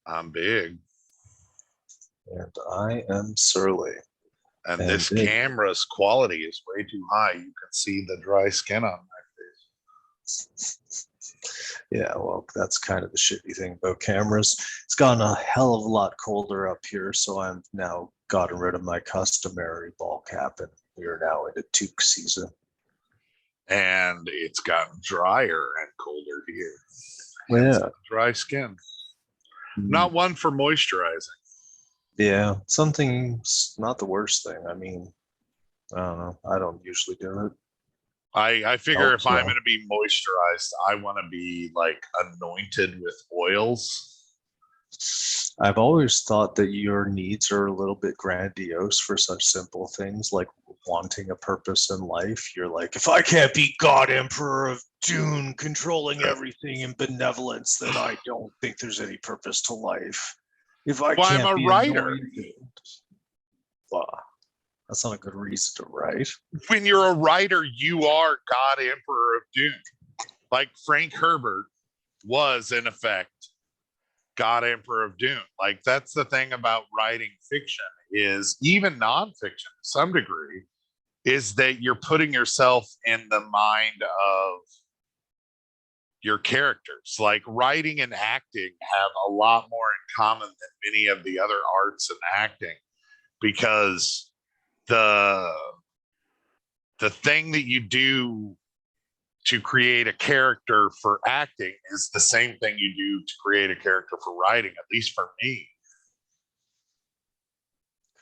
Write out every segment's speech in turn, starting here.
I'm big. And I am surly. And And this camera's quality is way too high. You can see the dry skin on my face. yeah, well, that's kind of the shitty thing about cameras. It's gotten a hell of a lot colder up here, so I'm now gotten rid of my customary ball cap, and we are now into toque season. And it's gotten drier and colder here. Yeah. Dry skin. Not one for moisturizing. Yeah, something's not the worst thing. I mean, I don't know. I don't usually do it. I figure if I'm yeah. going to be moisturized, I want to be like anointed with oils. I've always thought that your needs are a little bit grandiose for such simple things like wanting a purpose in life. You're like, if I can't be God Emperor of Dune, controlling everything in benevolence, then I don't think there's any purpose to life. If I Well, can't I'm a be writer. anointed, well, that's not a good reason to write. When you're a writer, you are God Emperor of Dune. Like Frank Herbert was, in effect, God Emperor of Dune. Like that's the thing about writing fiction is even nonfiction to some degree is that you're putting yourself in the mind of your characters. Like writing and acting have a lot more in common than many of the other arts and acting because the thing that you do to create a character for acting is the same thing you do to create a character for writing, at least for me.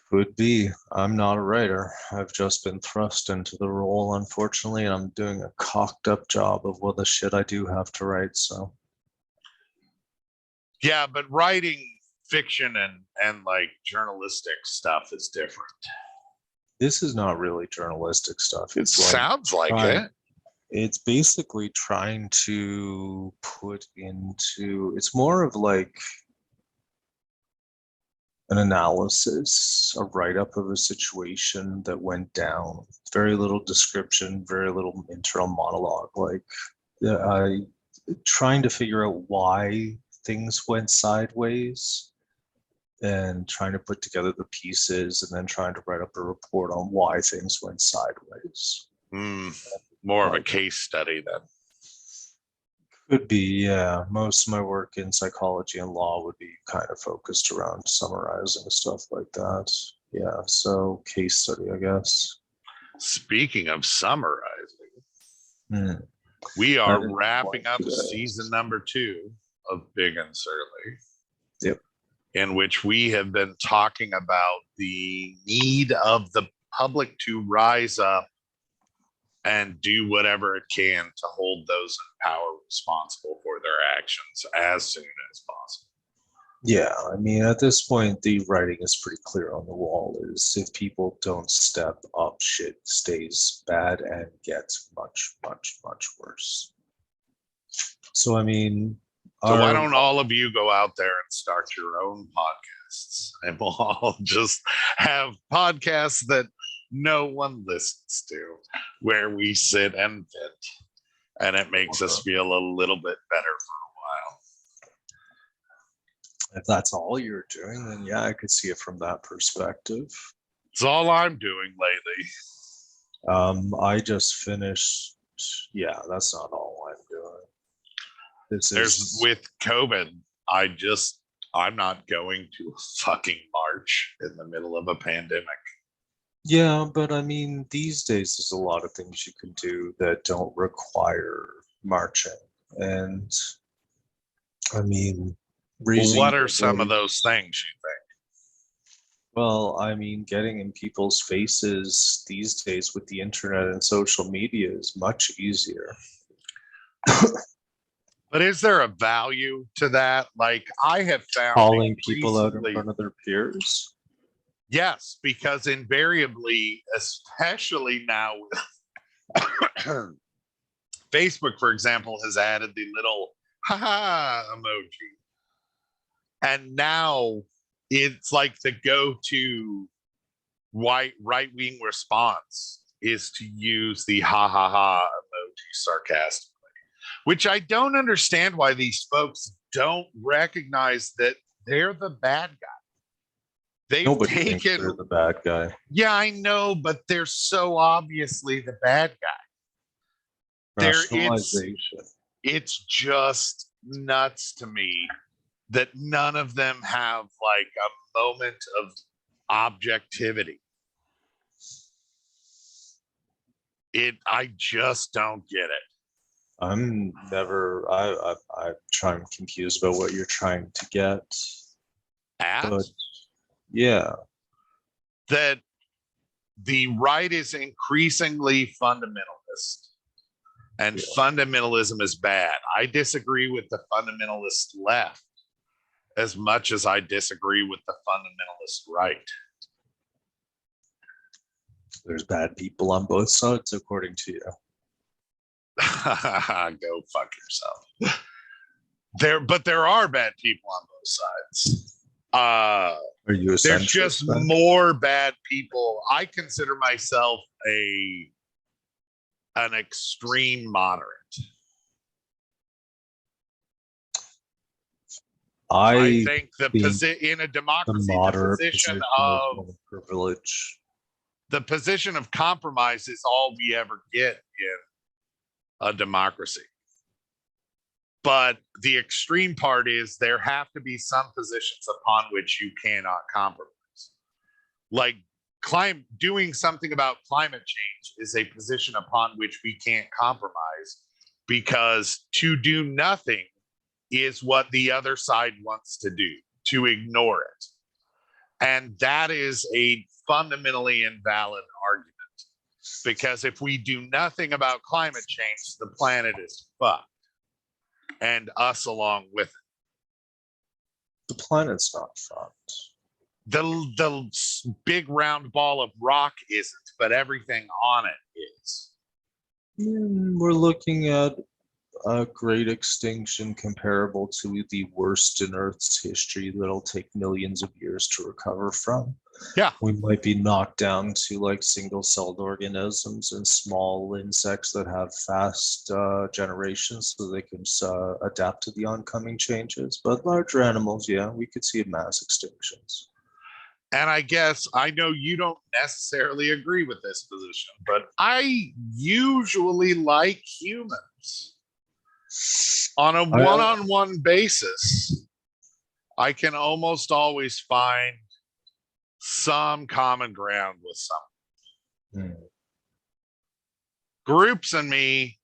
Could be. I'm not a writer. I've just been thrust into the role, unfortunately, and I'm doing a cocked up job of what the shit I do have to write. So, yeah, but writing fiction and like journalistic stuff is different. This is not really journalistic stuff. It sounds like it. It's basically trying to put into. It's more of like an analysis, a write-up of a situation that went down. Very little description, very little internal monologue. Like, trying to figure out why things went sideways and trying to put together the pieces and then trying to write up a report on why things went sideways. More of a case study then. Could be, yeah. Most of my work in psychology and law would be kind of focused around summarizing stuff like that. Yeah, so case study, I guess. Speaking of summarizing, we are wrapping up season number 2 of Big and Surly. Yep. In which we have been talking about the need of the public to rise up and do whatever it can to hold those in power responsible for their actions as soon as possible. Yeah, I mean, at this point, the writing is pretty clear on the wall. Is if people don't step up, shit stays bad and gets much, much, much worse. So, I mean, so why don't all of you go out there and start your own podcasts, and we'll all just have podcasts that no one listens to, where we sit and vent, and it makes us feel a little bit better for a while. If that's all you're doing, then yeah, I could see it from that perspective. It's all I'm doing lately. I just finished. Yeah, that's not all I'm doing. With COVID, I'm not going to a fucking march in the middle of a pandemic. Yeah, but I mean, these days there's a lot of things you can do that don't require marching. And I mean, what are some of those things you think? Well, I mean, getting in people's faces these days with the internet and social media is much easier. But is there a value to that? Like I have found calling people out in front of their peers. Yes, because invariably, especially now, Facebook, for example, has added the little haha emoji. And now it's like the go-to right-wing response is to use the ha ha ha emoji sarcastically, which I don't understand why these folks don't recognize that they're the bad guy. They've Nobody thinks taken, they're the bad guy. yeah, I know, but they're so obviously the bad guy. There, Rationalization. it's just nuts to me that none of them have like a moment of objectivity. I just don't get it. I'm confused about what you're trying to get. But yeah, that the right is increasingly fundamentalist and fundamentalism is bad. I disagree with the fundamentalist left as much as I disagree with the fundamentalist right. There's bad people on both sides, according to you. Go fuck yourself. But there are bad people on both sides. Are you a There's just more bad people. I consider myself an extreme moderate. I think in a democracy, the position of privilege, the position of compromise is all we ever get in a democracy. But the extreme part is there have to be some positions upon which you cannot compromise. Like doing something about climate change is a position upon which we can't compromise, because to do nothing is what the other side wants to do, to ignore it. And that is a fundamentally invalid argument, because if we do nothing about climate change, the planet is fucked, and us along with it. The planet's not fucked. The big round ball of rock isn't, but everything on it is. We're looking at a great extinction comparable to the worst in Earth's history that'll take millions of years to recover from. Yeah. We might be knocked down to like single-celled organisms and small insects that have fast generations so they can adapt to the oncoming changes. But larger animals, yeah, we could see mass extinctions. And I guess I know you don't necessarily agree with this position, but I usually like humans. On a one-on-one basis, I can almost always find some common ground with someone. Groups and me,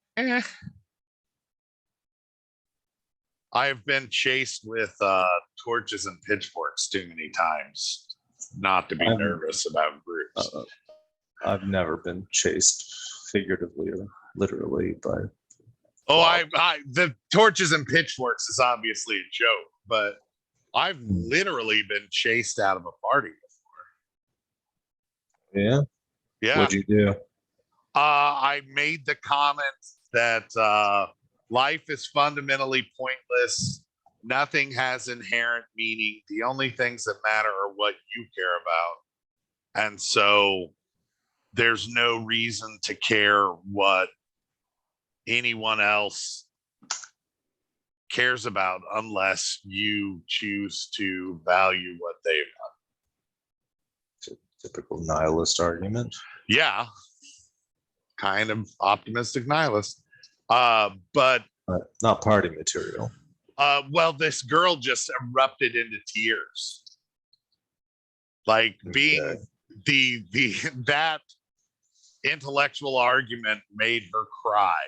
I've been chased with torches and pitchforks too many times not to be nervous about groups. I've never been chased figuratively or literally by. The torches and pitchforks is obviously a joke, but I've literally been chased out of a party before. Yeah? Yeah. What'd you do? I made the comment that life is fundamentally pointless. Nothing has inherent meaning. The only things that matter are what you care about. And so there's no reason to care what anyone else cares about unless you choose to value what they've done. Typical nihilist argument. Yeah. Kind of optimistic nihilist. But not party material. Well, this girl just erupted into tears. Like being that intellectual argument made her cry.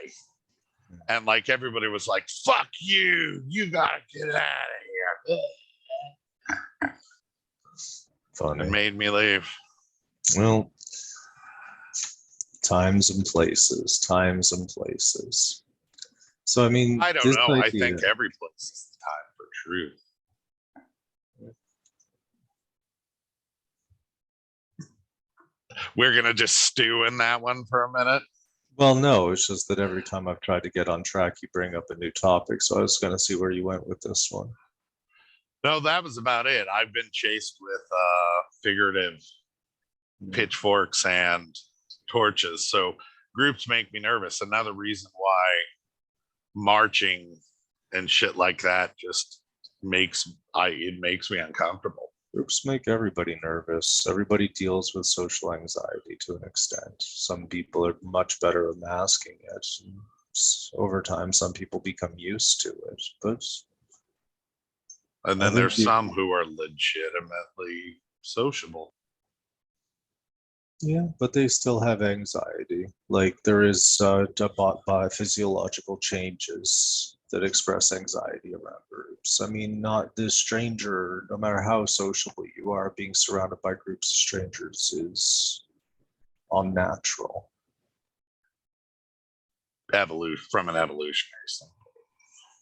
And like everybody was like, fuck you, you gotta get out of here. Funny. It made me leave. Well, times and places. So I mean, I don't know. I think every place is the time for truth. We're gonna just stew in that one for a minute. Well, no, it's just that every time I've tried to get on track, you bring up a new topic. So I was going to see where you went with this one. No, that was about it. I've been chased with figurative pitchforks and torches. So groups make me nervous. Another reason why marching and shit like that just it makes me uncomfortable. Groups make everybody nervous. Everybody deals with social anxiety to an extent. Some people are much better at masking it. Over time, some people become used to it, but And then other there's people, some who are legitimately sociable. yeah, but they still have anxiety. Like there is by physiological changes that express anxiety around groups. I mean, not this stranger, no matter how sociable you are, being surrounded by groups of strangers is unnatural. Evolution from an evolutionary standpoint.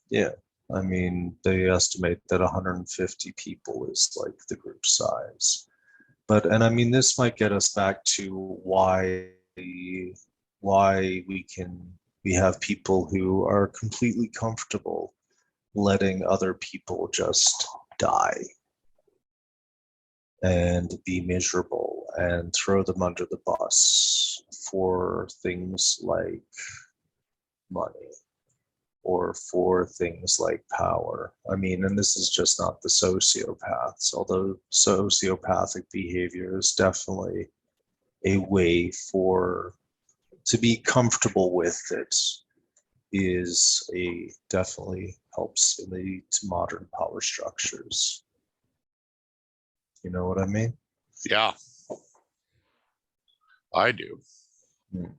Yeah. I mean, they estimate that 150 people is like the group size. But, and I mean, this might get us back to why we have people who are completely comfortable letting other people just die and be miserable and throw them under the bus for things like money or for things like power. I mean, and this is just not the sociopaths, although sociopathic behavior is definitely a way for to be comfortable with it is a definitely helps in the modern power structures. You know what I mean? Yeah, I do. Hmm.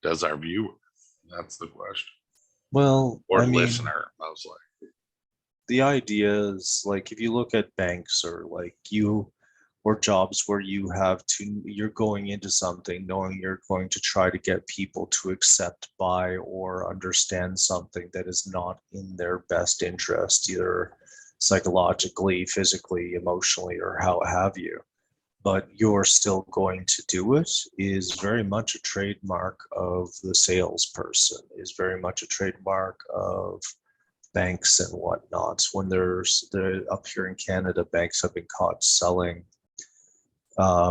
Does our viewer? That's the question. Well, Or I mean, listener, mostly. the idea is like if you look at banks or like you or jobs where you're going into something knowing you're going to try to get people to accept, buy, or understand something that is not in their best interest, either psychologically, physically, emotionally, or how have you, but you're still going to do it, is very much a trademark of the salesperson, is very much a trademark of banks and whatnot. When up here in Canada, banks have been caught selling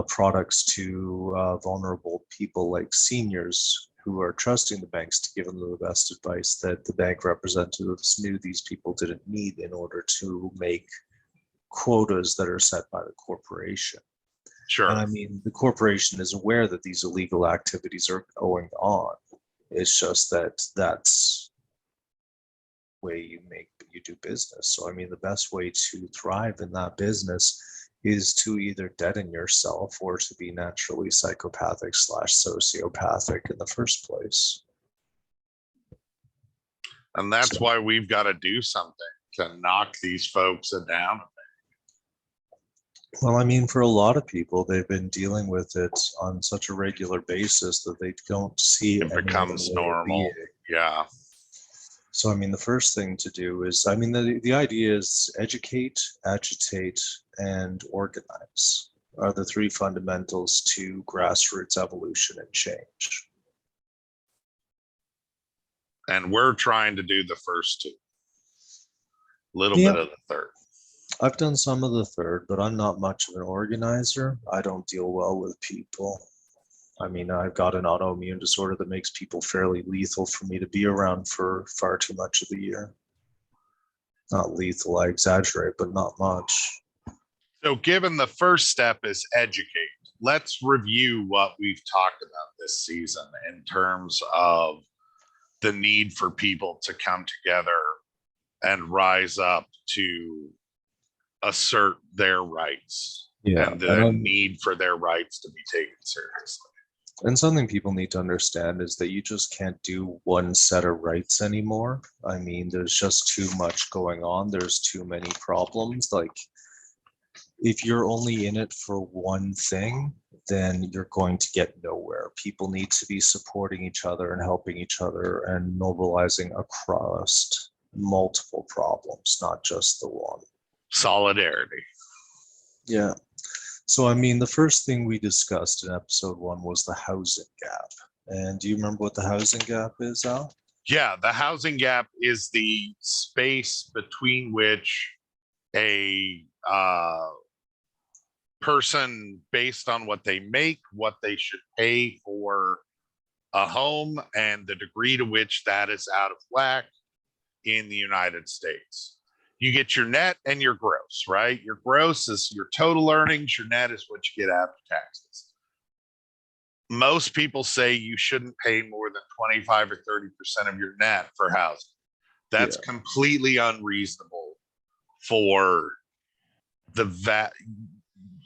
products to vulnerable people like seniors who are trusting the banks to give them the best advice that the bank representatives knew these people didn't need in order to make quotas that are set by the corporation. Sure. And I mean, the corporation is aware that these illegal activities are going on. It's just that that's the way you do business. So I mean, the best way to thrive in that business is to either deaden yourself or to be naturally psychopathic / sociopathic in the first place. And that's why we've got to do something to knock these folks down. Well, I mean, for a lot of people, they've been dealing with it on such a regular basis that they don't see it becomes normal. Yeah. So, I mean, the first thing to do is, I mean, the idea is educate, agitate, and organize are the three fundamentals to grassroots evolution and change. And we're trying to do the first two. A little bit of the third. I've done some of the third, but I'm not much of an organizer. I don't deal well with people. I mean, I've got an autoimmune disorder that makes people fairly lethal for me to be around for far too much of the year. Not lethal, I exaggerate, but not much. So given the first step is educate, let's review what we've talked about this season in terms of the need for people to come together and rise up to assert their rights, and the need for their rights to be taken seriously. And something people need to understand is that you just can't do one set of rights anymore. I mean, there's just too much going on. There's too many problems. Like, if you're only in it for one thing, then you're going to get nowhere. People need to be supporting each other and helping each other and mobilizing across multiple problems, not just the one. Solidarity. Yeah. So, I mean, the first thing we discussed in episode 1 was the housing gap. And do you remember what the housing gap is, Al? Yeah, the housing gap is the space between which a person, based on what they make, what they should pay for a home, and the degree to which that is out of whack in the United States. You get your net and your gross, right? Your gross is your total earnings, your net is what you get after taxes. Most people say you shouldn't pay more than 25 or 30% of your net for housing. That's completely unreasonable for the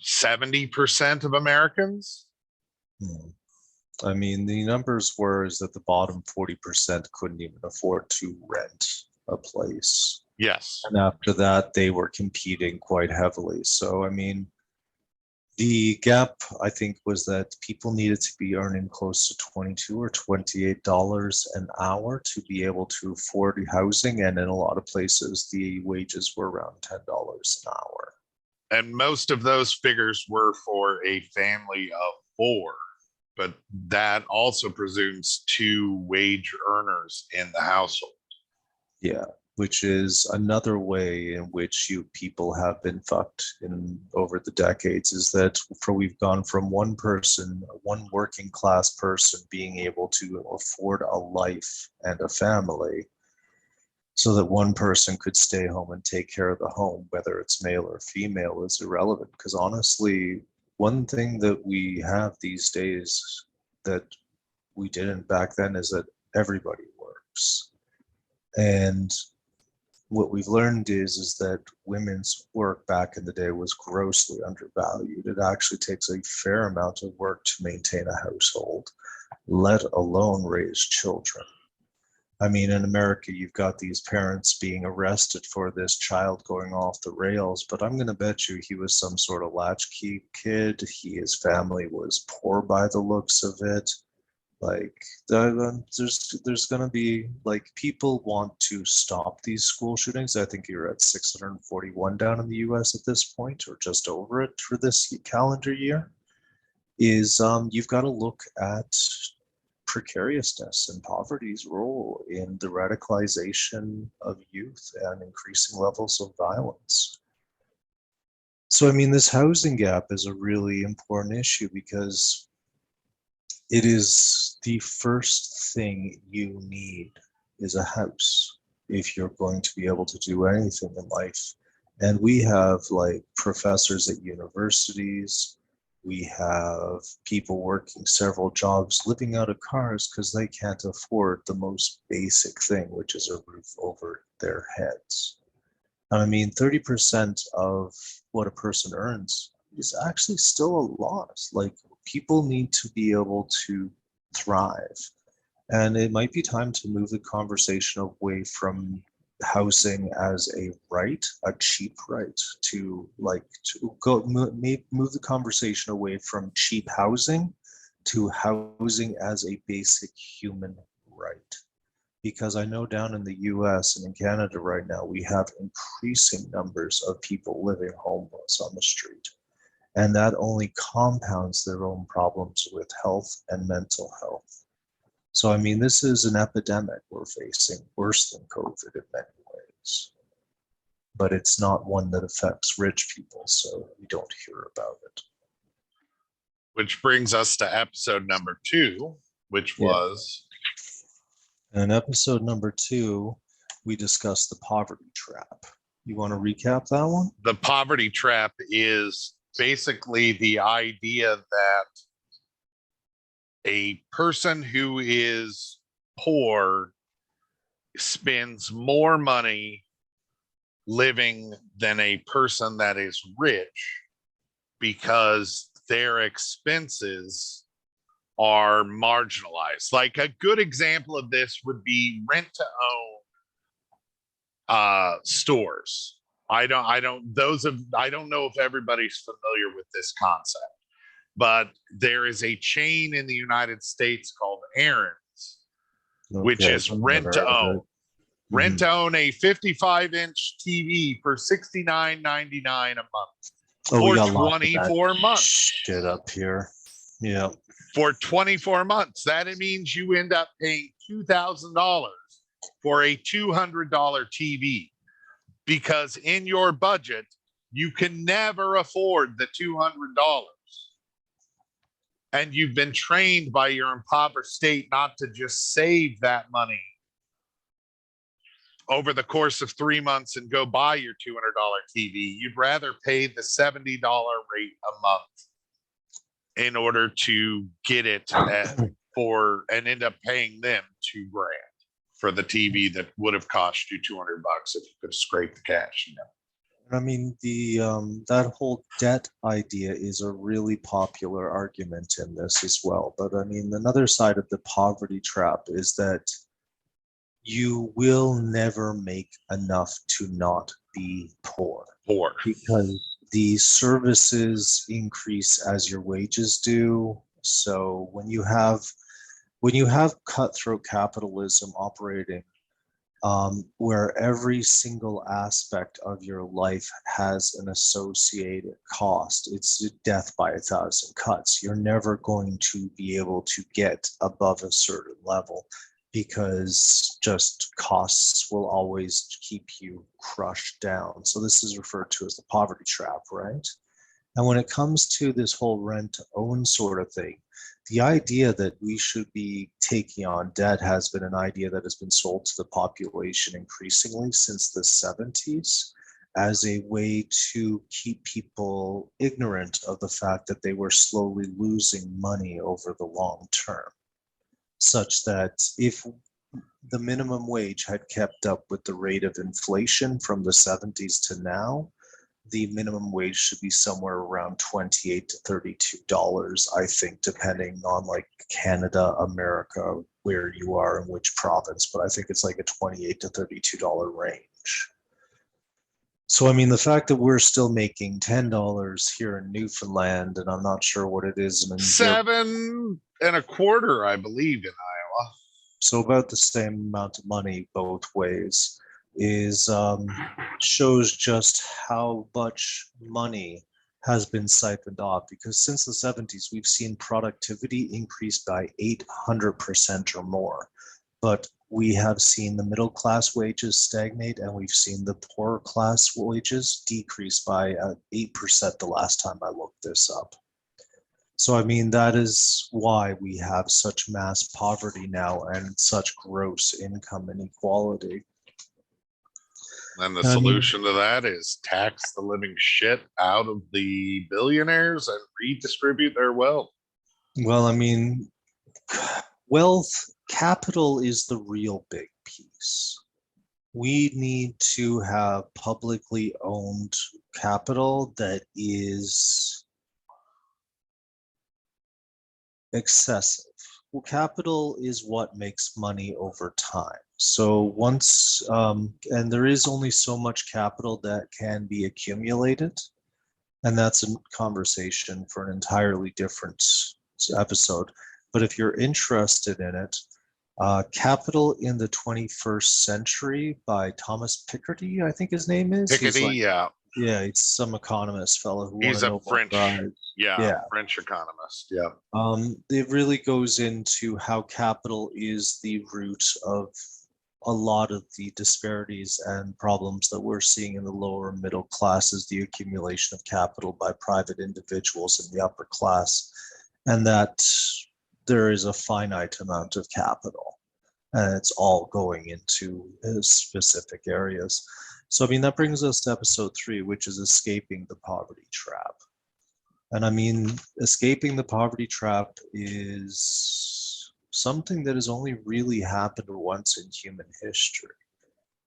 70% of Americans. I mean, the numbers were is that the bottom 40% couldn't even afford to rent a place. Yes. And after that, they were competing quite heavily. So, I mean, the gap, I think, was that people needed to be earning close to $22 or $28 an hour to be able to afford housing. And in a lot of places, the wages were around $10 an hour. And most of those figures were for a family of 4, but that also presumes 2 wage earners in the household. Yeah, which is another way in which people have been fucked in over the decades, is that we've gone from one working class person being able to afford a life and a family so that one person could stay home and take care of the home, whether it's male or female is irrelevant. Because honestly, one thing that we have these days that we didn't back then is that everybody works. And what we've learned is that women's work back in the day was grossly undervalued. It actually takes a fair amount of work to maintain a household, let alone raise children. I mean, in America, you've got these parents being arrested for this child going off the rails, but I'm going to bet you he was some sort of latchkey kid. His family was poor by the looks of it. Like, there's going to be, like, people want to stop these school shootings. I think you're at 641 down in the US at this point, or just over it for this calendar year. You've got to look at precariousness and poverty's role in the radicalization of youth and increasing levels of violence. So, I mean, this housing gap is a really important issue because it is the first thing you need is a house if you're going to be able to do anything in life. And we have like professors at universities, we have people working several jobs, living out of cars because they can't afford the most basic thing, which is a roof over their heads. And I mean, 30% of what a person earns is actually still a lot. Like, people need to be able to thrive. And it might be time to move the conversation away from housing as a right, a cheap right, to move the conversation away from cheap housing to housing as a basic human right. Because I know down in the US and in Canada right now, we have increasing numbers of people living homeless on the street. And that only compounds their own problems with health and mental health. So, I mean, this is an epidemic we're facing, worse than COVID in many ways. But it's not one that affects rich people, so we don't hear about it. Which brings us to episode number 2, which was... In episode number 2, we discussed the poverty trap. You want to recap that one? The poverty trap is basically the idea that a person who is poor spends more money living than a person that is rich because their expenses are marginalized. Like, a good example of this would be rent to own stores. I don't know if everybody's familiar with this concept, but there is a chain in the United States called Aaron's, which is rent to own. Rent to own a 55-inch TV for $69.99 a month for 24 months. Shit up here. Yeah. For 24 months. That means you end up paying $2,000 for a $200 TV, because in your budget, you can never afford the $200. And you've been trained by your impoverished state not to just save that money over the course of 3 months and go buy your $200 TV. You'd rather pay the $70 rate a month in order to get it for and end up paying them $2,000 for the TV that would have cost you $200 if you could scrape the cash. I mean, the that whole debt idea is a really popular argument in this as well. But I mean, another side of the poverty trap is that you will never make enough to not be poor, because the services increase as your wages do. So when you have cutthroat capitalism operating, where every single aspect of your life has an associated cost, it's death by 1,000 cuts. You're never going to be able to get above a certain level, because just costs will always keep you crushed down. So this is referred to as the poverty trap, right? And when it comes to this whole rent to own sort of thing, the idea that we should be taking on debt has been an idea that has been sold to the population increasingly since the 70s as a way to keep people ignorant of the fact that they were slowly losing money over the long term, such that if the minimum wage had kept up with the rate of inflation from the 70s to now, the minimum wage should be somewhere around $28 to $32, I think, depending on like Canada, America, where you are in which province. But I think it's like a $28 to $32 range. So, I mean, the fact that we're still making $10 here in Newfoundland, and I'm not sure what it is in $7.25, I believe, in Iowa. So about the same amount of money both ways, is shows just how much money has been siphoned off, because since the 70s we've seen productivity increase by 800% or more, but we have seen the middle class wages stagnate, and we've seen the poor class wages decrease by 8% the last time I looked this up. So, I mean, that is why we have such mass poverty now and such gross income inequality. And the solution to that is tax the living shit out of the billionaires and redistribute their wealth. Well, I mean, wealth, capital is the real big piece. We need to have publicly owned capital that is excessive. Well, capital is what makes money over time. So once, and there is only so much capital that can be accumulated, and that's a conversation for an entirely different episode. But if you're interested in it, Capital in the 21st Century by Thomas Piketty, I think his name is. Piketty, yeah. Yeah, he's some economist fellow who he's a French, yeah, French economist. Yeah. It really goes into how capital is the root of a lot of the disparities and problems that we're seeing in the lower middle classes, the accumulation of capital by private individuals in the upper class, and that there is a finite amount of capital, and it's all going into specific areas. So, I mean, that brings us to episode 3, which is escaping the poverty trap. And I mean, escaping the poverty trap is something that has only really happened once in human history.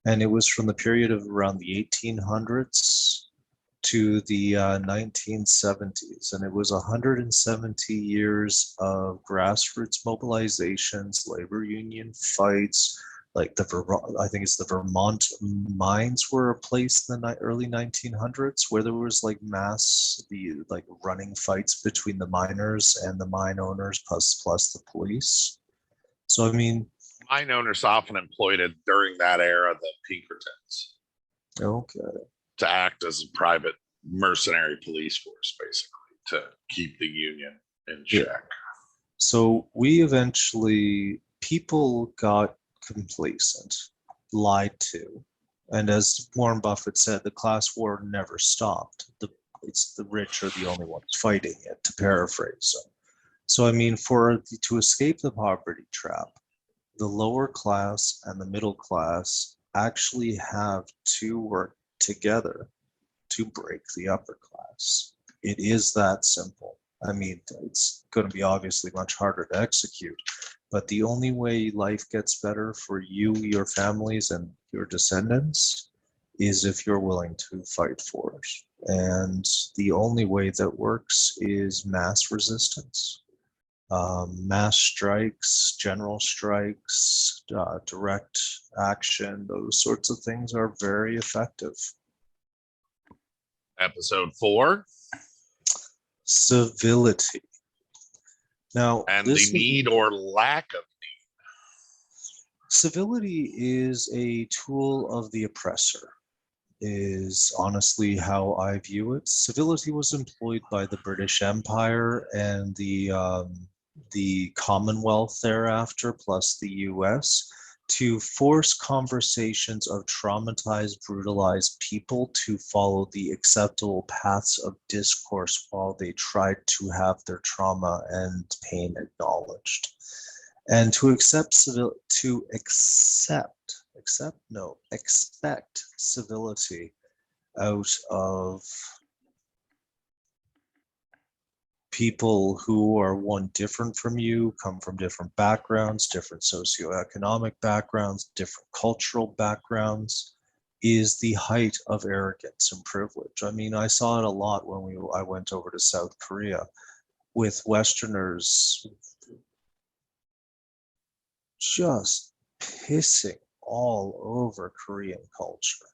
And it was from the period of around the 1800s to the 1970s. And it was 170 years of grassroots mobilizations, labor union fights, like I think it's the Vermont mines were a place in the early 1900s where there was like running fights between the miners and the mine owners plus the police. So, I mean, mine owners often employed it during that era, the Pinkertons. Okay. To act as a private mercenary police force, basically, to keep the union in check. Yeah. So people got complacent, lied to, and as Warren Buffett said, the class war never stopped. It's the rich are the only ones fighting it, to paraphrase him. So, I mean, to escape the poverty trap, the lower class and the middle class actually have to work together to break the upper class. It is that simple. I mean, it's going to be obviously much harder to execute, but the only way life gets better for you, your families, and your descendants is if you're willing to fight for it. And the only way that works is mass resistance. Mass strikes, general strikes, direct action, those sorts of things are very effective. Episode 4. Civility. Now, And this the need or lack of civility is a tool of the oppressor, is honestly how I view it. Civility was employed by the British Empire and the Commonwealth thereafter, plus the US, to force conversations of traumatized, brutalized people to follow the acceptable paths of discourse while they tried to have their trauma and pain acknowledged. And to expect civility out of people who are one different from you, come from different backgrounds, different socioeconomic backgrounds, different cultural backgrounds, is the height of arrogance and privilege. I mean, I saw it a lot when I went over to South Korea with Westerners just pissing all over Korean culture.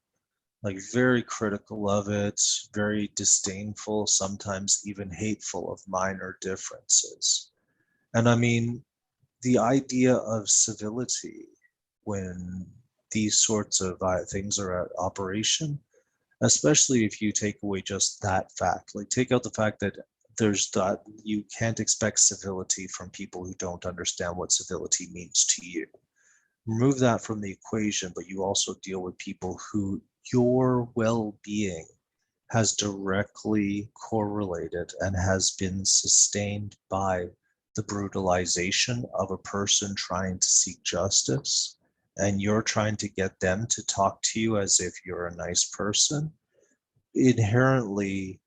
Like very critical of it, very disdainful, sometimes even hateful of minor differences. And I mean, the idea of civility when these sorts of things are at operation, especially if you take away just that fact, like take out the fact that there's that you can't expect civility from people who don't understand what civility means to you. Remove that from the equation, but you also deal with people who your well-being has directly correlated and has been sustained by the brutalization of a person trying to seek justice, and you're trying to get them to talk to you as if you're a nice person, inherently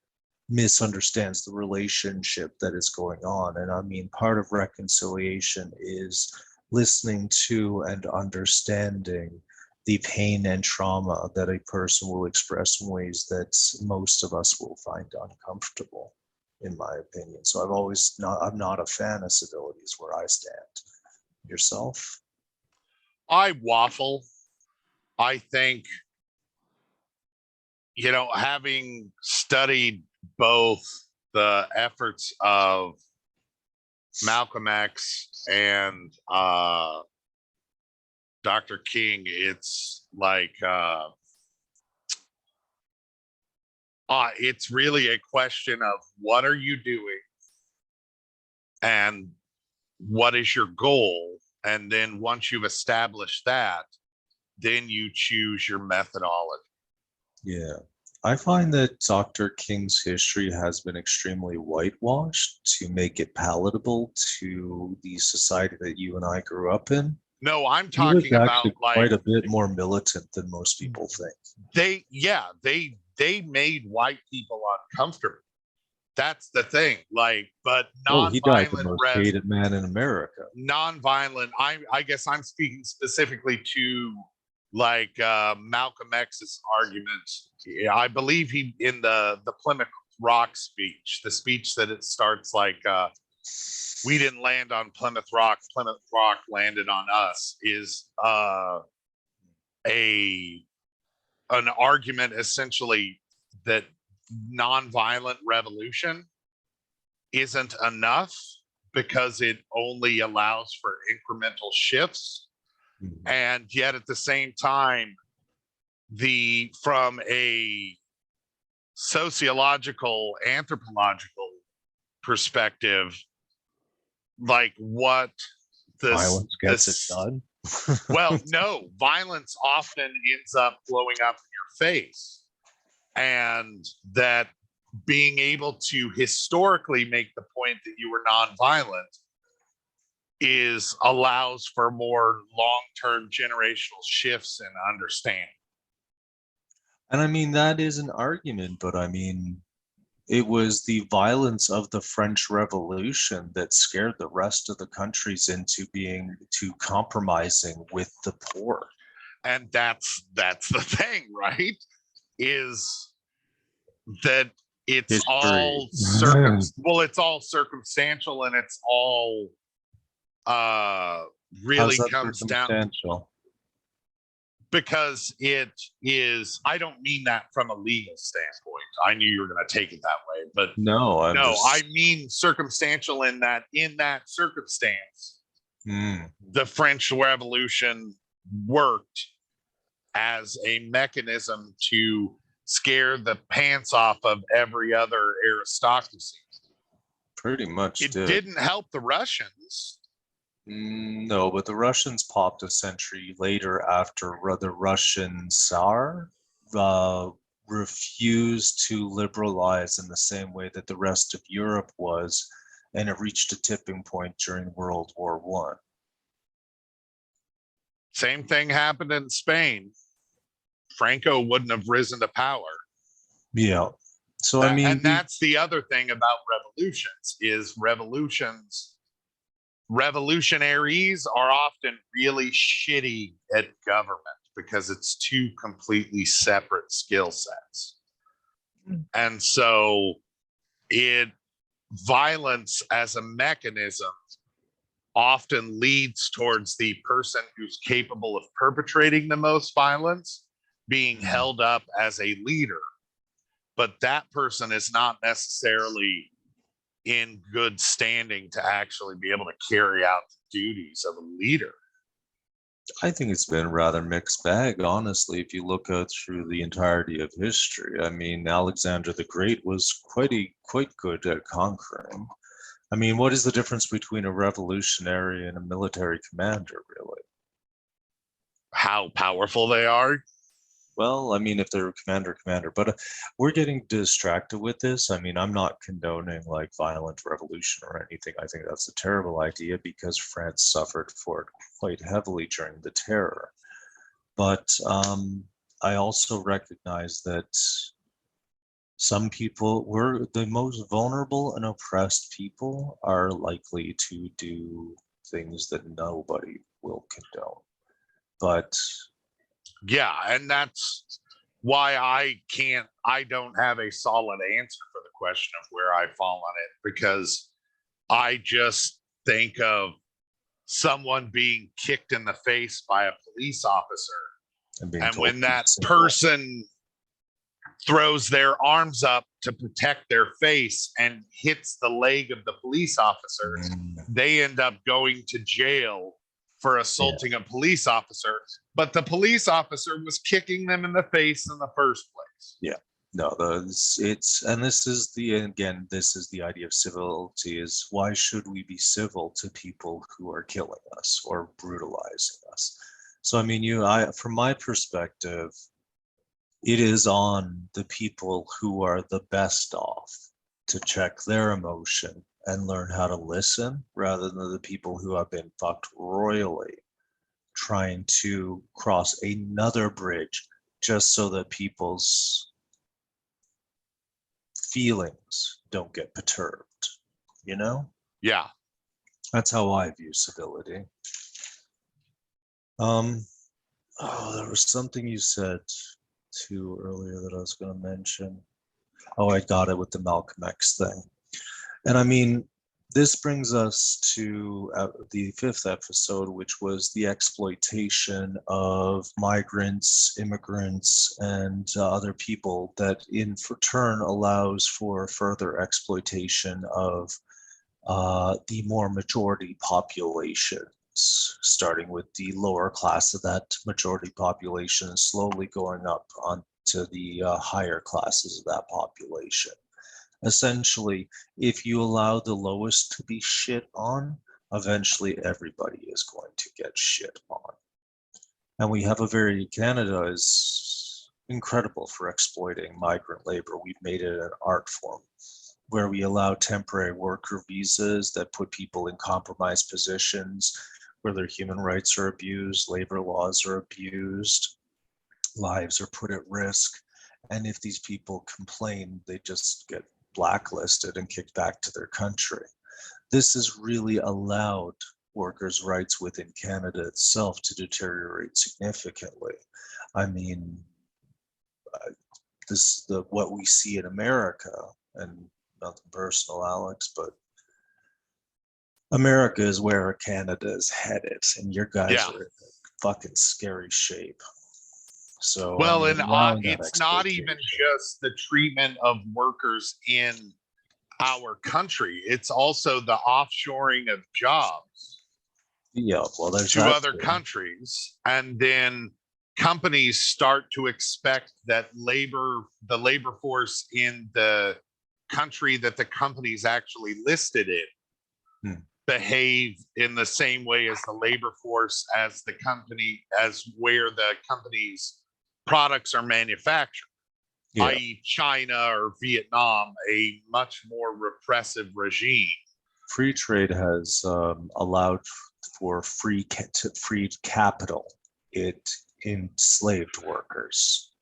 misunderstands the relationship that is going on. And I mean, part of reconciliation is listening to and understanding the pain and trauma that a person will express in ways that most of us will find uncomfortable, in my opinion. So I'm not a fan of civilities where I stand. Yourself? I waffle. I think, having studied both the efforts of Malcolm X and Dr. King, it's like it's really a question of what are you doing and what is your goal, and then once you've established that, then you choose your methodology. Yeah. I find that Dr. King's history has been extremely whitewashed to make it palatable to the society that you and I grew up in. No, I'm He was talking about actually like quite a bit more militant than most people think. they made white people uncomfortable. That's the thing. Like, but Oh, he died the nonviolent most hated man in America. nonviolent. I guess I'm speaking specifically to like Malcolm X's arguments. Yeah, I believe he in the Plymouth Rock speech, the speech that it starts like we didn't land on Plymouth Rock, Plymouth Rock landed on us, is a an argument essentially that nonviolent revolution isn't enough because it only allows for incremental shifts. Mhm. And yet at the same time, from a sociological, anthropological perspective, like what Violence gets it this done. well, no, violence often ends up blowing up in your face. And that being able to historically make the point that you were nonviolent is allows for more long-term generational shifts in understanding. And I mean, that is an argument, but I mean, it was the violence of the French Revolution that scared the rest of the countries into compromising with the poor. And that's the thing, right? Is that it's History. all it's all circumstantial, and it's all really How's that comes down circumstantial? because it is. I don't mean that from a legal standpoint. I knew you were going to take it that way, but No, I mean circumstantial in that circumstance, the French Revolution worked as a mechanism to scare the pants off of every other aristocracy. Pretty much it didn't help the Russians. No, but the Russians popped a century later after the Russian Tsar refused to liberalize in the same way that the rest of Europe was, and it reached a tipping point during World War I. Same thing happened in Spain. Franco wouldn't have risen to power. Yeah. So I mean, and that's the other thing about revolutions is revolutionaries are often really shitty at government because it's two completely separate skill sets. And so violence as a mechanism often leads towards the person who's capable of perpetrating the most violence being held up as a leader. But that person is not necessarily in good standing to actually be able to carry out the duties of a leader. I think it's been a rather mixed bag, honestly, if you look through the entirety of history. I mean, Alexander the Great was quite good at conquering. I mean, what is the difference between a revolutionary and a military commander, really? How powerful they are? Well, I mean, if they're commander, but we're getting distracted with this. I mean, I'm not condoning like violent revolution or anything. I think that's a terrible idea because France suffered for it quite heavily during the terror. But I also recognize that some people were the most vulnerable and oppressed people are likely to do things that nobody will condone. But yeah, and that's why I don't have a solid answer for the question of where I fall on it, because I just think of someone being kicked in the face by a police officer. And when that person throws their arms up to protect their face and hits the leg of the police officer, they end up going to jail for assaulting a police officer, but the police officer was kicking them in the face in the first place. Yeah, no, this is the idea of civility is why should we be civil to people who are killing us or brutalizing us? So I mean, from my perspective, it is on the people who are the best off to check their emotion and learn how to listen rather than the people who have been fucked royally trying to cross another bridge just so that people's feelings don't get perturbed, you know? Yeah. That's how I view civility. There was something you said too earlier that I was going to mention. Oh, I got it with the Malcolm X thing. And I mean, this brings us to the 5th episode, which was the exploitation of migrants, immigrants, and other people that in turn allows for further exploitation of the more majority populations, starting with the lower class of that majority population, slowly going up onto the higher classes of that population. Essentially, if you allow the lowest to be shit on, eventually everybody is going to get shit on. And Canada is incredible for exploiting migrant labor. We've made it an art form. where we allow temporary worker visas that put people in compromised positions, where their human rights are abused, labor laws are abused, lives are put at risk. And if these people complain, they just get blacklisted and kicked back to their country. This has really allowed workers' rights within Canada itself to deteriorate significantly. I mean, what we see in America, and nothing personal, Alex, but America is where Canada is headed, and your guys Yeah. are in fucking scary shape. So, Well, and allowing that it's not even exploitation. just the treatment of workers in our country, it's also the offshoring of jobs Yeah, well, there's to that other too. countries. And then companies start to expect that the labor force in the country that the company's actually listed in Hmm. behave in the same way as the labor force as the company, as where the company's products are manufactured, Yeah, i.e., China or Vietnam, a much more repressive regime. free trade has allowed for free capital. It enslaved workers.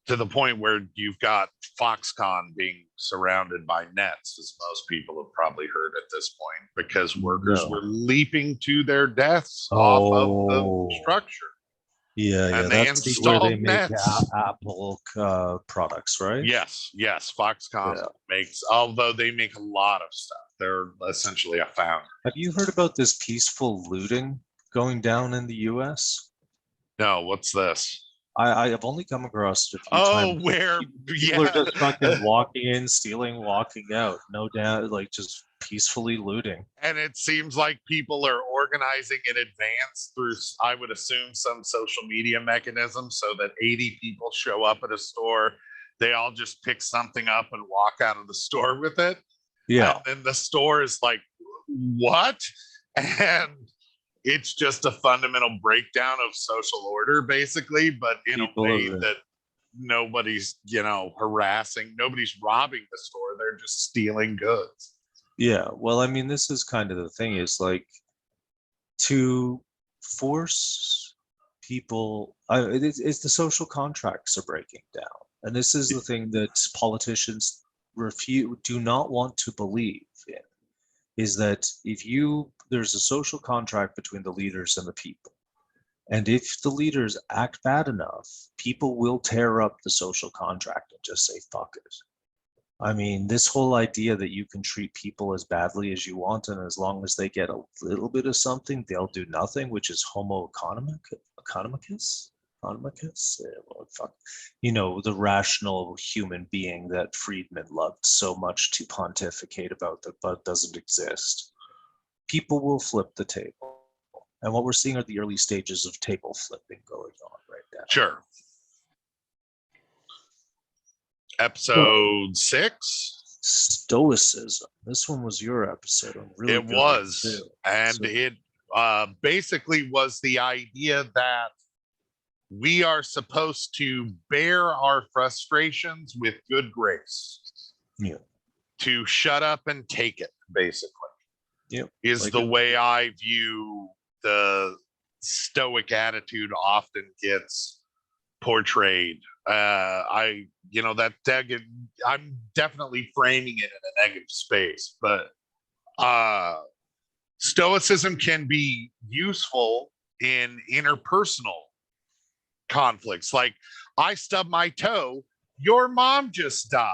To the point where you've got Foxconn being surrounded by nets, as most people have probably heard at this point, because workers No. were leaping to their deaths off of the Oh, structure yeah, and they that's where they installed make nets. Apple products, right? Yes, Foxconn Yeah. makes, although they make a lot of stuff. They're essentially a founder. Have you heard about this peaceful looting going down in the US? No, what's this? I have only come across it a few Oh, times. where, People are yeah. just fucking walking in, stealing, walking out. No doubt, like just peacefully looting. And it seems like people are organizing in advance through, I would assume, some social media mechanism so that 80 people show up at a store. They all just pick something up and walk out of the store with it. And Yeah, then the store is like, what? And it's just a fundamental breakdown of social order, basically, but in a people way have been. that nobody's, harassing, nobody's robbing the store. They're just stealing goods. Yeah, well, I mean, this is kind of the thing is like to force people, it's the social contracts are breaking down. And this is the thing that politicians do not want to believe in, is that there's a social contract between the leaders and the people. And if the leaders act bad enough, people will tear up the social contract and just say, fuck it. I mean, this whole idea that you can treat people as badly as you want, and as long as they get a little bit of something, they'll do nothing, which is homo economicus? Economicus? Well, fuck. The rational human being that Friedman loved so much to pontificate about that, but doesn't exist. People will flip the table. And what we're seeing are the early stages of table flipping going on right now. Sure. Episode 6. Stoicism. This one was your episode. A really It good one was. too. And So- it basically was the idea that we are supposed to bear our frustrations with good grace. Yeah. To shut up and take it, basically. Yep. Is Like the way I view the stoic attitude often gets portrayed. I'm definitely framing it in a negative space, but stoicism can be useful in interpersonal conflicts. Like, I stubbed my toe, your mom just died.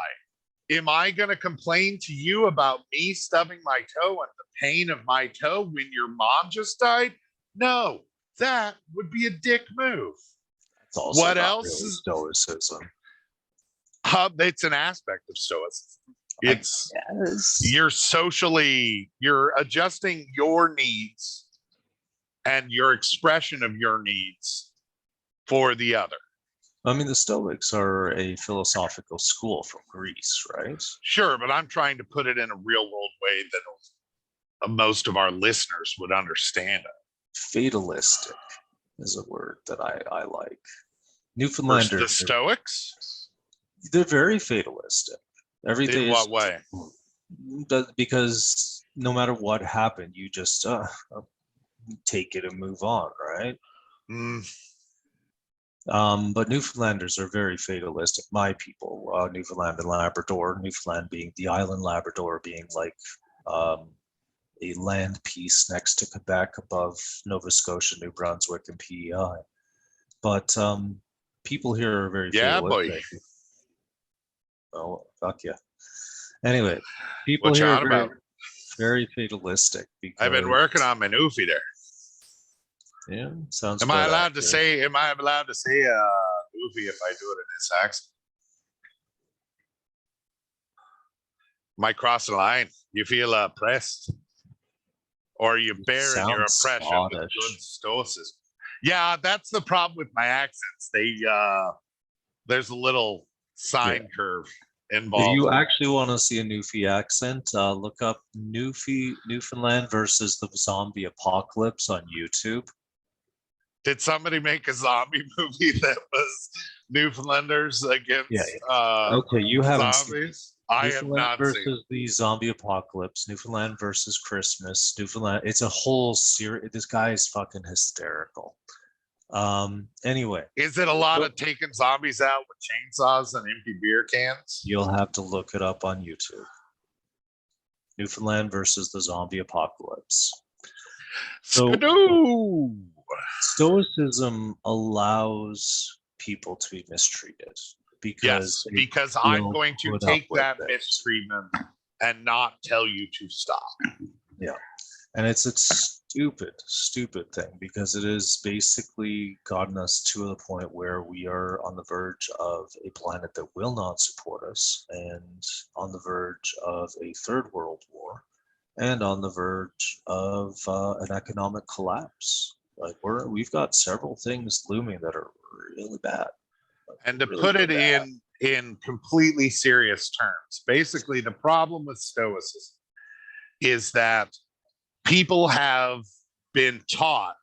Am I going to complain to you about me stubbing my toe and the pain of my toe when your mom just died? No, that would be a dick move. it's also What not else really is stoicism. it's an aspect of stoicism. It's Yes. you're adjusting your needs and your expression of your needs for the other. I mean, the Stoics are a philosophical school from Greece, right? Sure, but I'm trying to put it in a real world way that most of our listeners would understand it. Fatalistic is a word that I like. Versus the Newfoundlanders, Stoics. they're very fatalistic. Everything In is what way? because no matter what happened, you just take it and move on, right? Mm, But Newfoundlanders are very fatalistic. My people, Newfoundland and Labrador, Newfoundland being the island, Labrador being like um, a land piece next to Quebec above Nova Scotia, New Brunswick, and PEI. But people here are very yeah, boy. fatalistic. Oh, fuck yeah. Anyway, people What you here are on about? very fatalistic I've been because, working on my newfie there. yeah, sounds Am I quite allowed to accurate. say? Am I allowed to say newfie if I do it in this accent? Am I crossing the line? You feel oppressed, or you bearing your Sounds oppression with good Scottish. stoicism? Yeah, that's the problem with my accents. There's a little sine curve If involved. you actually want to see a Newfie accent, look up Newfoundland versus the zombie apocalypse on YouTube. Did somebody make a zombie movie that was Newfoundlanders against Okay, you haven't seen zombies? I have Newfoundland not seen. versus the zombie apocalypse, Newfoundland versus Christmas, Newfoundland. It's a whole series. This guy is fucking hysterical. Anyway, Is it a lot of taking zombies out with chainsaws and empty beer cans? you'll have to look it up on YouTube. Newfoundland versus the zombie apocalypse. So Skidoo! Stoicism allows people to be mistreated Yes, because because they I'm feel going to put take up with that it. mistreatment and not tell you to stop. And it's a stupid thing because it has basically gotten us to the point where we are on the verge of a planet that will not support us and on the verge of a third world war and on the verge of an economic collapse. Like we've got several things looming that are really bad. And to Really put it bad. in completely serious terms, basically the problem with stoicism is that people have been taught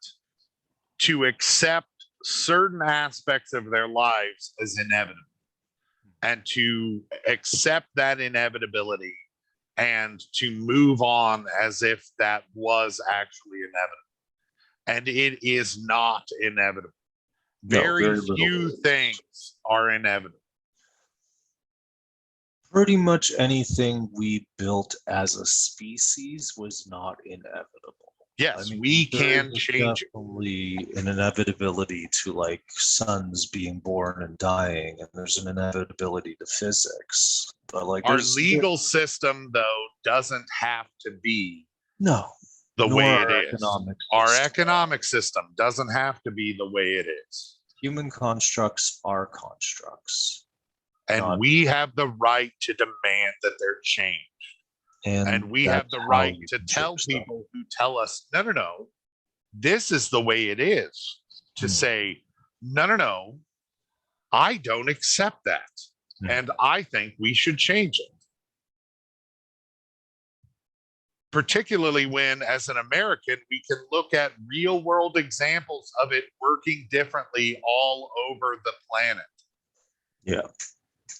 to accept certain aspects of their lives as inevitable and to accept that inevitability and to move on as if that was actually inevitable. And it is not inevitable. No, Very very little few is. things are inevitable. Pretty much anything we built as a species was not inevitable. Yes, we can change it. Definitely an inevitability to like suns being born and dying, and there's an inevitability to physics. But like Our there's legal system, though, doesn't have to be no the nor way our it is. economic Our system. economic system doesn't have to be the way it is. Human constructs are constructs. And we have the right to demand that they're changed. And we have the right to tell people who tell us, no, this is the way it is, to say, no, I don't accept that. And I think we should change it. Particularly when, as an American, we can look at real world examples of it working differently all over the planet. Yeah.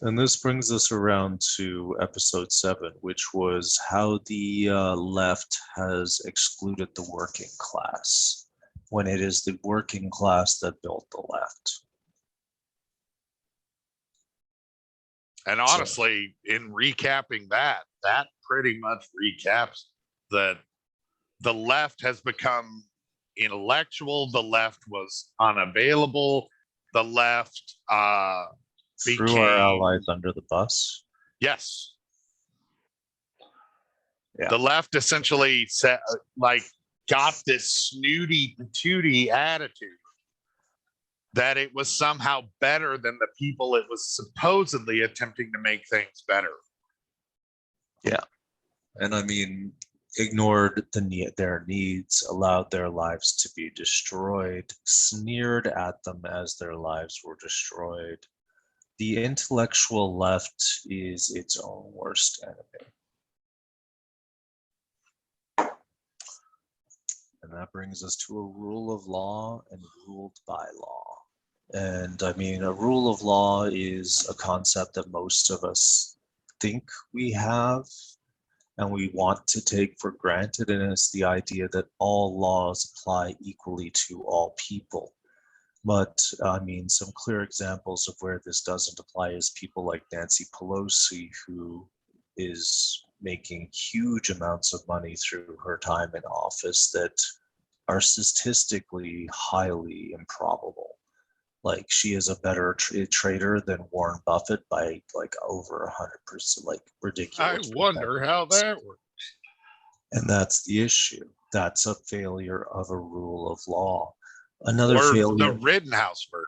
And this brings us around to episode 7, which was how the left has excluded the working class when it is the working class that built the left. And honestly, in recapping that pretty much recaps that the left has become intellectual, the left was unavailable, the left threw our allies under the bus. Yes. Yeah. The left essentially said, got this snooty patooty attitude that it was somehow better than the people it was supposedly attempting to make things better. Yeah. And I mean, ignored their needs, allowed their lives to be destroyed, sneered at them as their lives were destroyed. The intellectual left is its own worst enemy. And that brings us to a rule of law and ruled by law. And I mean, a rule of law is a concept that most of us think we have and we want to take for granted, and it's the idea that all laws apply equally to all people. But I mean, some clear examples of where this doesn't apply is people like Nancy Pelosi, who is making huge amounts of money through her time in office that are statistically highly improbable. Like, she is a better trader than Warren Buffett by like over 100%, like I ridiculous wonder how percentages. that works. And that's the issue. That's a failure of a rule of law. Another Or failure. the Rittenhouse verdict.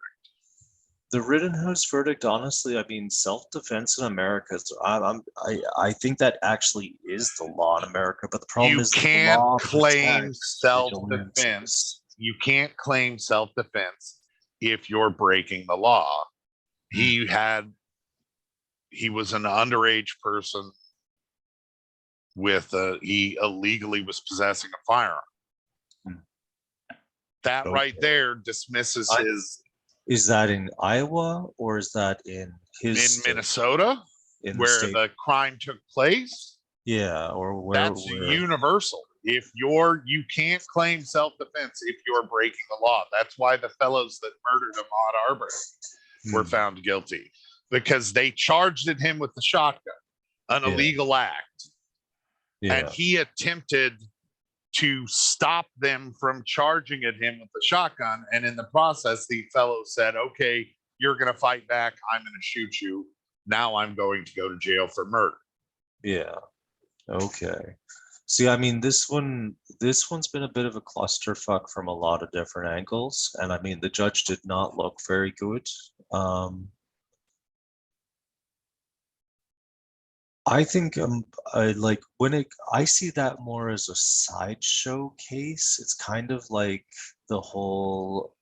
The Rittenhouse verdict, honestly, I mean, self-defense in America, I think that actually is the law in America. But the problem You is the can't law claim protects vigilantes. self-defense. You can't claim self-defense if you're breaking the law. He was an underage person he illegally was possessing a firearm. That right there dismisses his. Is that in Iowa or is that in his in Minnesota, where the crime took place? Yeah, or that's universal. If you can't claim self-defense if you're breaking the law. That's why the fellows that murdered Ahmaud Arbery were found guilty, because they charged him with the shotgun, an illegal act. And he attempted to stop them from charging at him with the shotgun. And in the process, the fellow said, okay, you're going to fight back. I'm going to shoot you. Now I'm going to go to jail for murder. Yeah. Okay. See, I mean, this one's been a bit of a clusterfuck from a lot of different angles. And I mean, the judge did not look very good. I think I see that more as a sideshow case. It's kind of like the whole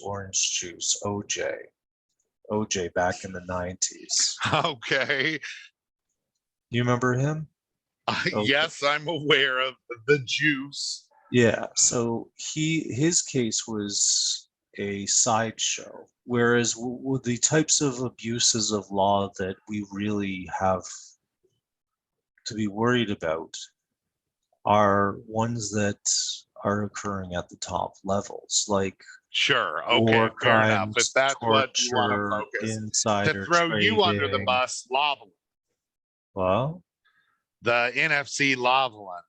orange juice, OJ back in the 90s. Okay. You remember him? Yes, I'm aware of the juice. Yeah, so his case was a sideshow, whereas the types of abuses of law that we really have to be worried about are ones that are occurring at the top levels, like sure, okay, fair enough. If that's what you want to focus, insider to throw trading. You under the bus, Lavalin. Well, the NFC Lavalin.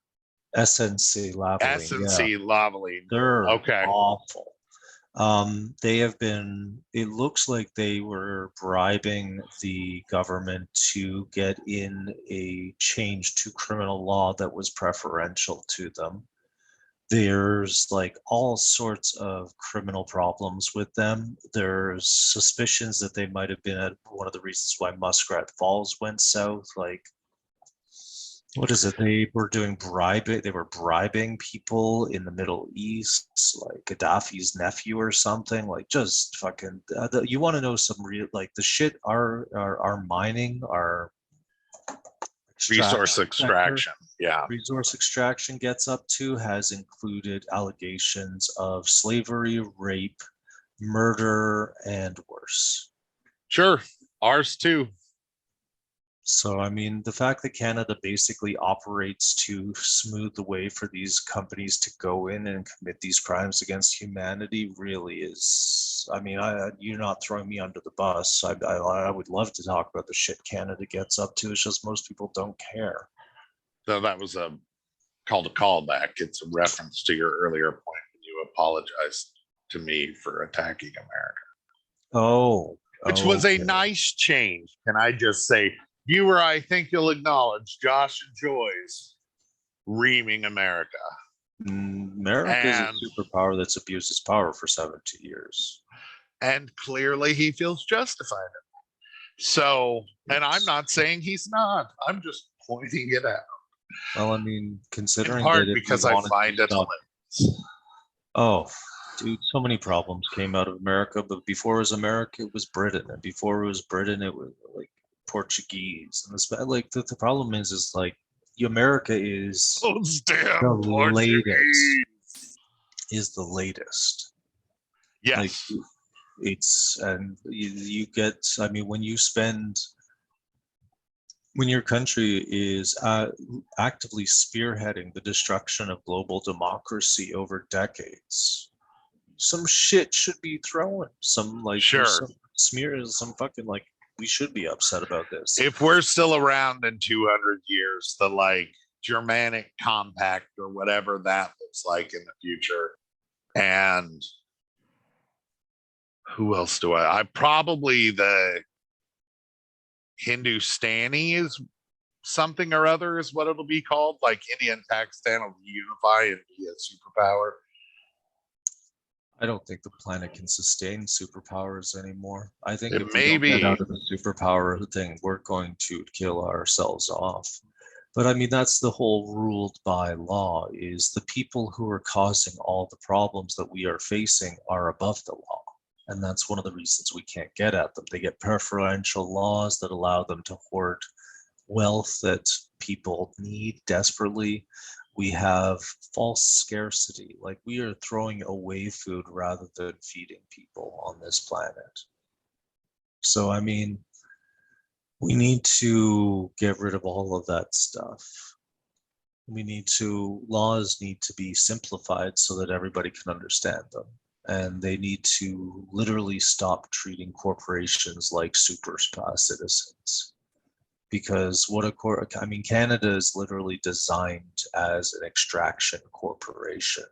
SNC Lavalin. SNC Lavalin. They're okay. Awful. They have been, it looks like they were bribing the government to get in a change to criminal law that was preferential to them. There's like all sorts of criminal problems with them. There's suspicions that they might have been at one of the reasons why Muskrat Falls went south. Like, what is it? They were bribing people in the Middle East, like Gaddafi's nephew or something. Like, just fucking. You want to know some real, like, the shit our mining, our resource extraction. Yeah, resource extraction gets up to has included allegations of slavery, rape, murder, and worse. Sure, ours too. So, I mean, the fact that Canada basically operates to smooth the way for these companies to go in and commit these crimes against humanity really is, I mean, you're not throwing me under the bus. I would love to talk about the shit Canada gets up to. It's just most people don't care. So that was called a callback. It's a reference to your earlier point when you apologized to me for attacking America. Oh. Which was a nice change. Can I just say, viewer, I think you'll acknowledge Josh enjoys reaming America. America is a superpower that's abused its power for 70 years. And clearly he feels justified in it. So, and I'm not saying he's not. I'm just pointing it out. Well, I mean, considering in part because I find it hilarious. Oh, dude, so many problems came out of America, but before it was America, it was Britain. And before it was Britain, it was like Portuguese. And this, like, the problem is like, America is the latest. Is the latest. Yes. Like, it's, and you get, I mean, when you spend when your country is actively spearheading the destruction of global democracy over decades, some shit should be thrown. Some like there's Sure. some smears, some fucking like we should be upset about this. If we're still around in 200 years, the like Germanic Compact or whatever that looks like in the future. And who else do I probably the Hindustani is something or other is what it'll be called. Like India and Pakistan will unify and be a superpower. I don't think the planet can sustain superpowers anymore. I think It if we may don't get be. out of the superpower thing, we're going to kill ourselves off. But I mean, that's the whole ruled by law is the people who are causing all the problems that we are facing are above the law. And that's one of the reasons we can't get at them. They get preferential laws that allow them to hoard wealth that people need desperately. We have false scarcity, like we are throwing away food rather than feeding people on this planet. So, I mean, we need to get rid of all of that stuff. Laws need to be simplified so that everybody can understand them. And they need to literally stop treating corporations like super citizens. Because Canada is literally designed as an extraction corporation.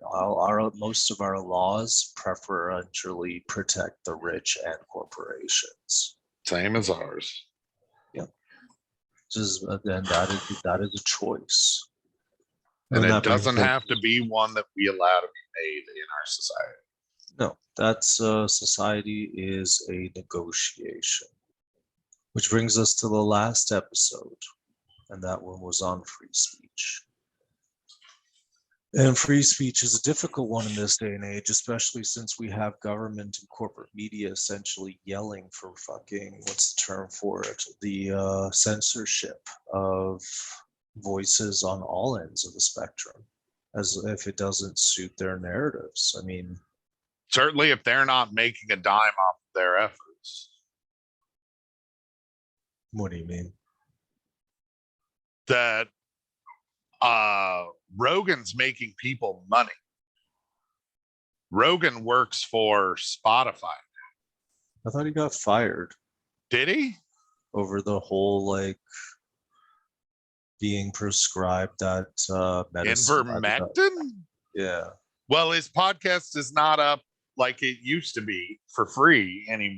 Most of our laws preferentially protect the rich and corporations. Same as ours. Yeah, and that is a choice. And it doesn't have to be one that we allow to be made in our society. No, that's society is a negotiation. Which brings us to the last episode, and that one was on free speech. And free speech is a difficult one in this day and age, especially since we have government and corporate media essentially yelling for fucking, what's the term for it? The censorship of voices on all ends of the spectrum, as if it doesn't suit their narratives. I mean, certainly if they're not making a dime off of their efforts. What do you mean? That Rogan's making people money. Rogan works for Spotify. I thought he got fired. Did he? Over the whole like being prescribed that medicine. Ivermectin? Yeah. Well, his podcast is not up like it used to be for free anymore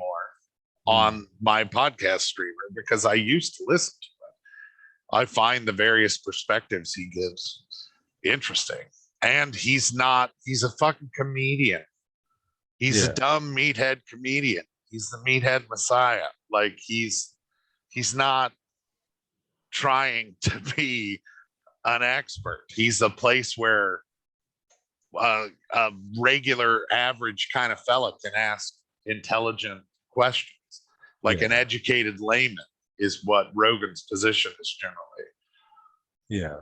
on my podcast streamer because I used to listen to it. I find the various perspectives he gives interesting. And he's a fucking comedian. He's a dumb meathead comedian. He's the meathead messiah. Like he's not trying to be an expert. He's a place where a regular average kind of fella can ask intelligent questions. Like an educated layman is what Rogan's position is generally. Yeah.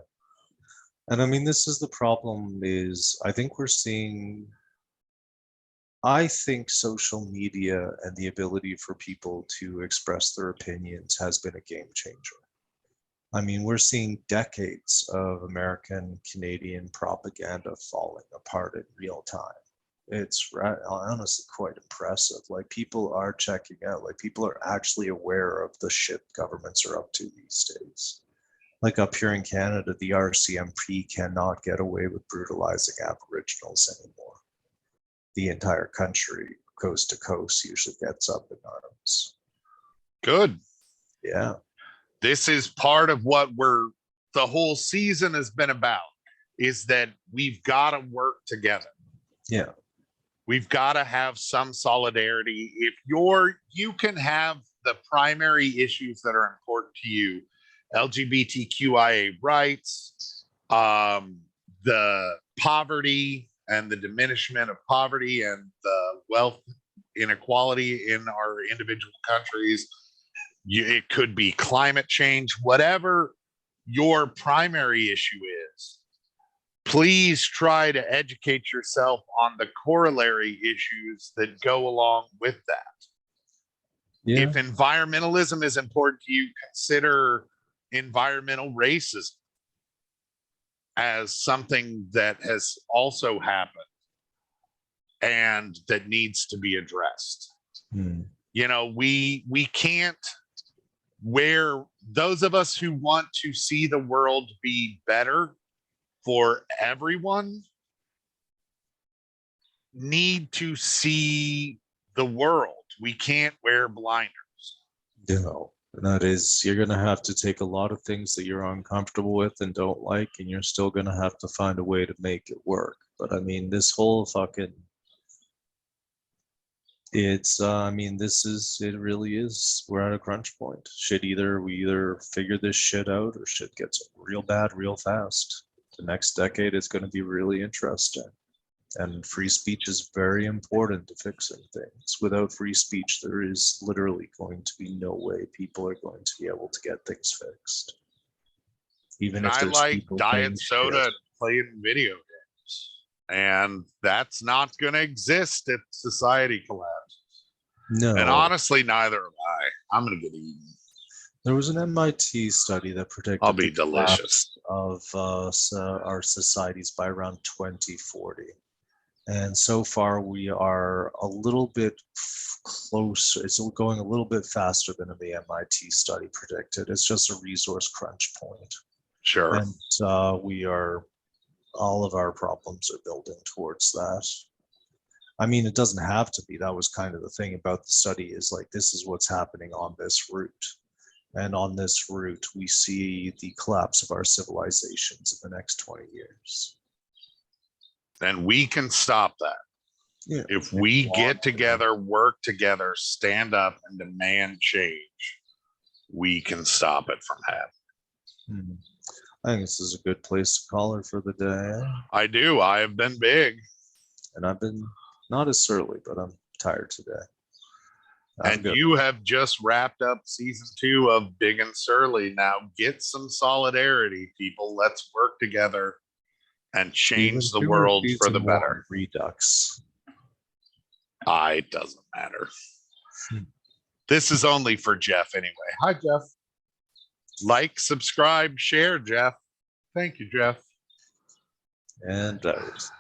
And I mean, this is the problem is I think social media and the ability for people to express their opinions has been a game changer. I mean, we're seeing decades of American, Canadian propaganda falling apart in real time. It's honestly quite impressive. Like people are checking out, like people are actually aware of the shit governments are up to these days. Like up here in Canada, the RCMP cannot get away with brutalizing Aboriginals anymore. The entire country, coast to coast, usually gets up in arms. Good. Yeah. This is part of what the whole season has been about, is that we've got to work together. Yeah. We've got to have some solidarity. If you can have the primary issues that are important to you, LGBTQIA rights, the poverty and the diminishment of poverty and the wealth inequality in our individual countries. It could be climate change, whatever your primary issue is. Please try to educate yourself on the corollary issues that go along with that. Yeah. If environmentalism is important to you, consider environmental racism as something that has also happened and that needs to be addressed. You know, we can't, where those of us who want to see the world be better for everyone need to see the world. We can't wear blinders. No, that is, you're going to have to take a lot of things that you're uncomfortable with and don't like, and you're still going to have to find a way to make it work. But I mean, this whole fucking, I mean, it really is, we're at a crunch point. We either figure this shit out or shit gets real bad real fast. The next decade is going to be really interesting. And free speech is very important to fixing things. Without free speech, there is literally going to be no way people are going to be able to get things fixed. Even if I there's like people diet saying soda shit. and playing video games. And that's not going to exist if society collapses. No. And honestly, neither am I. I'm going to get eaten. There was an MIT study that predicted I'll be the delicious. collapse of our societies by around 2040. And so far, we are a little bit close. It's going a little bit faster than the MIT study predicted. It's just a resource crunch point. Sure. And all of our problems are building towards that. I mean, it doesn't have to be. That was kind of the thing about the study, is like, this is what's happening on this route. And on this route, we see the collapse of our civilizations in the next 20 years. And we can stop that. Yeah. If we get together, work together, stand up, and demand change, we can stop it from happening. I think this is a good place to call it for the day. I do. I have been big. And I've been not as surly, but I'm tired today. And you have just wrapped up season 2 of Big and Surly. Now get some solidarity, people. Let's work together and change the world for the better. Redux. It doesn't matter. This is only for Jeff anyway. Hi, Jeff. Like, subscribe, share, Jeff. Thank you, Jeff. And others.